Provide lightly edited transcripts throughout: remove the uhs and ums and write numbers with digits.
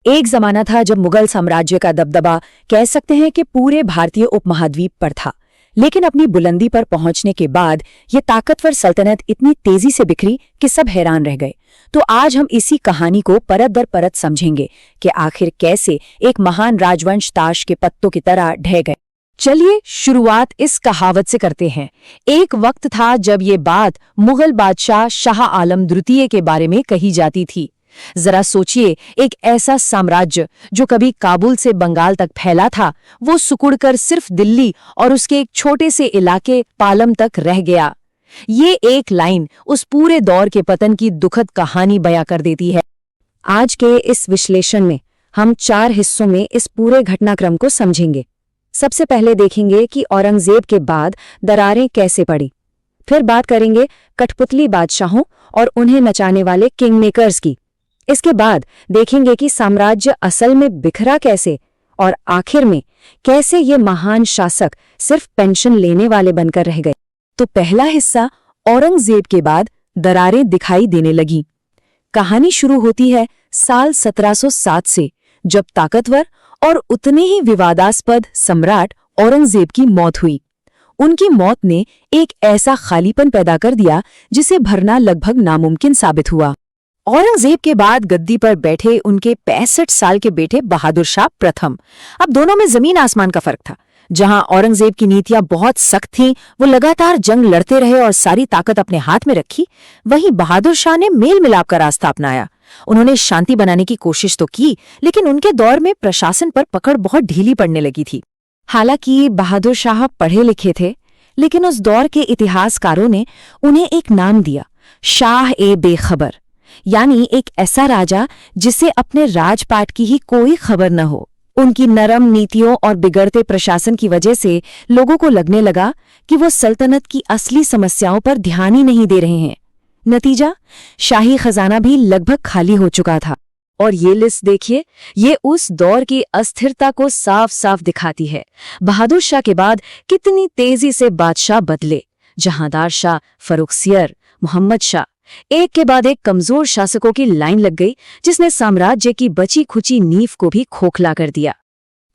एक जमाना था जब मुगल साम्राज्य का दबदबा कह सकते हैं कि पूरे भारतीय उपमहाद्वीप पर था। लेकिन अपनी बुलंदी पर पहुंचने के बाद ये ताकतवर सल्तनत इतनी तेजी से बिखरी कि सब हैरान रह गए। तो आज हम इसी कहानी को परत दर परत समझेंगे कि आखिर कैसे एक महान राजवंश ताश के पत्तों की तरह ढह गए। चलिए शुरुआत इस कहावत से करते हैं। एक वक्त था जब ये बात मुगल बादशाह शाह आलम द्वितीय के बारे में कही जाती थी। जरा सोचिए, एक ऐसा साम्राज्य जो कभी काबुल से बंगाल तक फैला था, वो सिकुड़कर सिर्फ दिल्ली और उसके एक छोटे से इलाके पालम तक रह गया। ये एक लाइन उस पूरे दौर के पतन की दुखद कहानी बयां कर देती है। आज के इस विश्लेषण में हम 4 हिस्सों में इस पूरे घटनाक्रम को समझेंगे। सबसे पहले देखेंगे कि औरंगजेब के बाद दरारें कैसे पड़ी। फिर बात करेंगे कठपुतली बादशाहों और उन्हें नचाने वाले किंग मेकर्स की। इसके बाद देखेंगे कि साम्राज्य असल में बिखरा कैसे, और आखिर में कैसे ये महान शासक सिर्फ पेंशन लेने वाले बनकर रह गए। तो पहला हिस्सा, औरंगजेब के बाद दरारें दिखाई देने लगी। कहानी शुरू होती है साल 1707 से, जब ताकतवर और उतने ही विवादास्पद सम्राट औरंगजेब की मौत हुई। उनकी मौत ने एक ऐसा खालीपन पैदा कर दिया जिसे भरना लगभग नामुमकिन साबित हुआ। औरंगजेब के बाद गद्दी पर बैठे उनके 65 साल के बेटे बहादुर शाह प्रथम। अब दोनों में जमीन आसमान का फर्क था। जहां औरंगजेब की नीतियां बहुत सख्त थीं, वो लगातार जंग लड़ते रहे और सारी ताकत अपने हाथ में रखी, वहीं बहादुर शाह ने मेल मिलाप का रास्ता अपनाया। उन्होंने शांति बनाने की कोशिश तो की, लेकिन उनके दौर में प्रशासन पर पकड़ बहुत ढीली पड़ने लगी थी। हालांकि बहादुर शाह पढ़े लिखे थे, लेकिन उस दौर के इतिहासकारों ने उन्हें एक नाम दिया, शाह ए बेखबर, यानी एक ऐसा राजा जिसे अपने राजपाट की ही कोई खबर न हो। उनकी नरम नीतियों और बिगड़ते प्रशासन की वजह से लोगों को लगने लगा कि वो सल्तनत की असली समस्याओं पर ध्यान ही नहीं दे रहे हैं। नतीजा, शाही खजाना भी लगभग खाली हो चुका था। और ये लिस्ट देखिए, ये उस दौर की अस्थिरता को साफ साफ दिखाती है। बहादुर शाह के बाद कितनी तेजी से बादशाह बदले। जहांदार शाह, फर्रुखसियर, मोहम्मद शाह, एक के बाद एक कमजोर शासकों की लाइन लग गई, जिसने साम्राज्य की बची खुची नींव को भी खोखला कर दिया।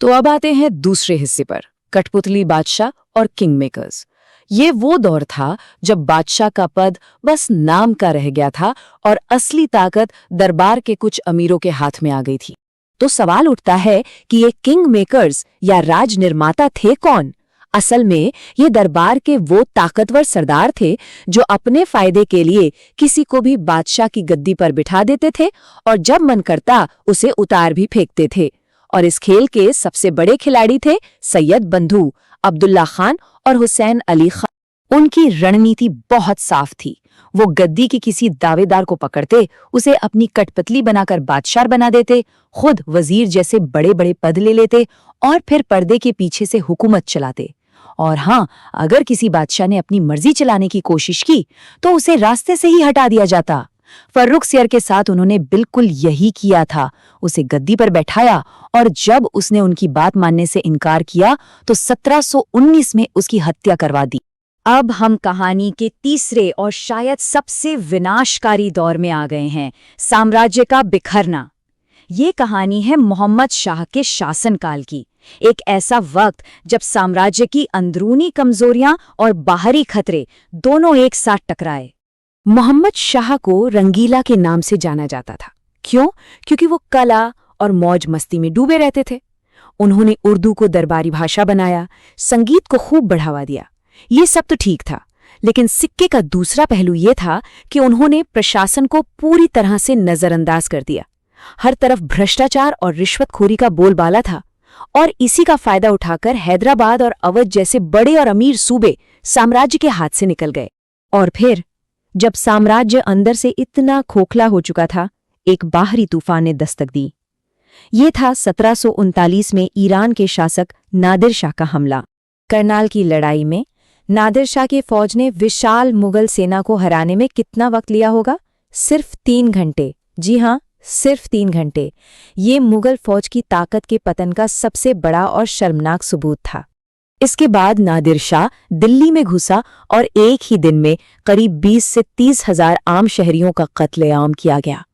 तो अब आते हैं दूसरे हिस्से पर, कठपुतली बादशाह और किंग मेकर्स। ये वो दौर था जब बादशाह का पद बस नाम का रह गया था और असली ताकत दरबार के कुछ अमीरों के हाथ में आ गई थी। तो सवाल उठता है कि ये किंग मेकर्स या राज निर्माता थे कौन? असल में ये दरबार के वो ताकतवर सरदार थे जो अपने फायदे के लिए किसी को भी बादशाह की गद्दी पर बिठा देते थे और जब मन करता उसे उतार भी फेंकते थे। और इस खेल के सबसे बड़े खिलाड़ी थे सैयद बंधु, अब्दुल्ला खान और हुसैन अली खान। उनकी रणनीति बहुत साफ थी। वो गद्दी के किसी दावेदार को पकड़ते, उसे अपनी कठपुतली बनाकर बादशाह बना देते, खुद वजीर जैसे बड़े बड़े पद ले लेते और फिर पर्दे के पीछे से हुकूमत चलाते। और हाँ, अगर किसी बादशाह ने अपनी मर्जी चलाने की कोशिश की तो उसे रास्ते से ही हटा दिया जाता। फर्रुखसियर के साथ उन्होंने बिल्कुल यही किया था। उसे गद्दी पर बैठाया और जब उसने उनकी बात मानने से इनकार किया तो 1719 में उसकी हत्या करवा दी। अब हम कहानी के तीसरे और शायद सबसे विनाशकारी दौर में आ गए हैं, साम्राज्य का बिखरना। ये कहानी है मोहम्मद शाह के शासनकाल की। एक ऐसा वक्त जब साम्राज्य की अंदरूनी कमजोरियां और बाहरी खतरे दोनों एक साथ टकराए। मोहम्मद शाह को रंगीला के नाम से जाना जाता था। क्यों? क्योंकि वो कला और मौज मस्ती में डूबे रहते थे। उन्होंने उर्दू को दरबारी भाषा बनाया, संगीत को खूब बढ़ावा दिया। ये सब तो ठीक था, लेकिन सिक्के का दूसरा पहलू ये था कि उन्होंने प्रशासन को पूरी तरह से नजरअंदाज कर दिया। हर तरफ भ्रष्टाचार और रिश्वतखोरी का बोलबाला था, और इसी का फायदा उठाकर हैदराबाद और अवध जैसे बड़े और अमीर सूबे साम्राज्य के हाथ से निकल गए। और फिर जब साम्राज्य अंदर से इतना खोखला हो चुका था, एक बाहरी तूफान ने दस्तक दी। ये था 1739 में ईरान के शासक नादिर शाह का हमला। करनाल की लड़ाई में नादिर शाह की फौज ने विशाल मुगल सेना को हराने में कितना वक्त लिया होगा? सिर्फ 3 घंटे। जी हाँ, सिर्फ 3 घंटे। ये मुगल फौज की ताकत के पतन का सबसे बड़ा और शर्मनाक सबूत था। इसके बाद नादिर शाह दिल्ली में घुसा और एक ही दिन में करीब 20 से 30 हजार आम शहरियों का कत्लेआम किया गया।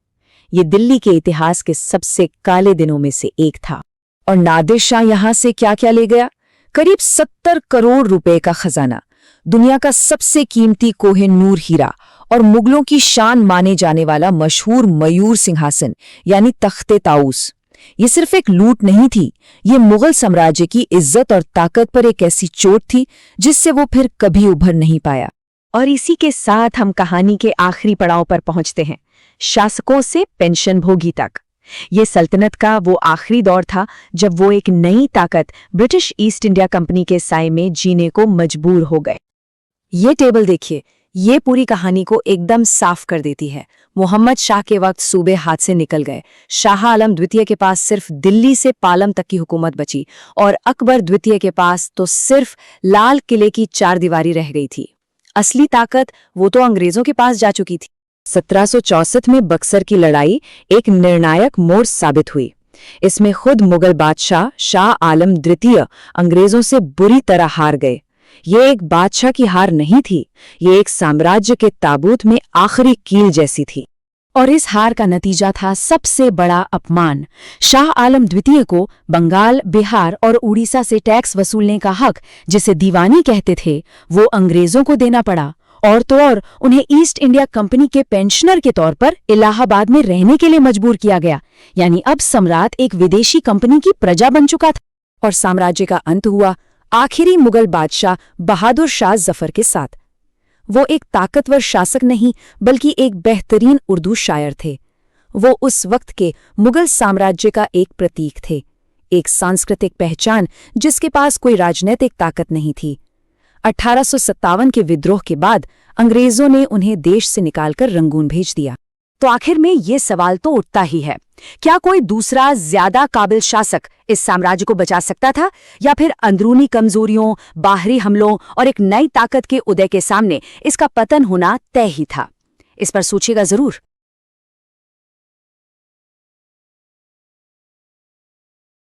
ये दिल्ली के इतिहास के सबसे काले दिनों में से एक था। और नादिर शाह यहां से क्या क्या ले गया? करीब 70 करोड़ रुपए का खजाना, दुनिया का सबसे कीमती कोहिनूर हीरा और मुगलों की शान माने जाने वाला मशहूर मयूर सिंहासन यानी तख्ते ताऊस। ये सिर्फ एक लूट नहीं थी, ये मुगल साम्राज्य की इज्जत और ताकत पर एक ऐसी चोट थी जिससे वो फिर कभी उभर नहीं पाया। और इसी के साथ हम कहानी के आखिरी पड़ाव पर पहुंचते हैं, शासकों से पेंशनभोगी तक। ये सल्तनत का वो आखिरी दौर था जब वो एक नई ताकत ब्रिटिश ईस्ट इंडिया कंपनी के साए में जीने को मजबूर हो गए। ये टेबल देखिए, ये पूरी कहानी को एकदम साफ कर देती है। मोहम्मद शाह के वक्त सूबे हाथ से निकल गए, शाह आलम द्वितीय के पास सिर्फ दिल्ली से पालम तक की हुकूमत बची और अकबर द्वितीय के पास तो सिर्फ लाल किले की चारदीवारी रह गई थी। असली ताकत वो तो अंग्रेजों के पास जा चुकी थी। 1764 में बक्सर की लड़ाई एक निर्णायक मोड़ साबित हुई। इसमें खुद मुगल बादशाह शाह आलम द्वितीय अंग्रेजों से बुरी तरह हार गए। ये एक बादशाह की हार नहीं थी, ये एक साम्राज्य के ताबूत में आखिरी कील जैसी थी। और इस हार का नतीजा था सबसे बड़ा अपमान। शाह आलम द्वितीय को बंगाल, बिहार और उड़ीसा से टैक्स वसूलने का हक, जिसे दीवानी कहते थे, वो अंग्रेजों को देना पड़ा। और तो और उन्हें ईस्ट इंडिया कंपनी के पेंशनर के तौर पर इलाहाबाद में रहने के लिए मजबूर किया गया। यानी अब सम्राट एक विदेशी कंपनी की प्रजा बन चुका था। और साम्राज्य का अंत हुआ आखिरी मुगल बादशाह बहादुर शाह जफर के साथ। वो एक ताकतवर शासक नहीं बल्कि एक बेहतरीन उर्दू शायर थे। वो उस वक्त के मुगल साम्राज्य का एक प्रतीक थे, एक सांस्कृतिक पहचान जिसके पास कोई राजनीतिक ताकत नहीं थी। 1857 के विद्रोह के बाद अंग्रेजों ने उन्हें देश से निकालकर रंगून भेज दिया। तो आखिर में ये सवाल तो उठता ही है, क्या कोई दूसरा ज्यादा काबिल शासक इस साम्राज्य को बचा सकता था, या फिर अंदरूनी कमजोरियों, बाहरी हमलों और एक नई ताकत के उदय के सामने इसका पतन होना तय ही था? इस पर सोचिएगा जरूर।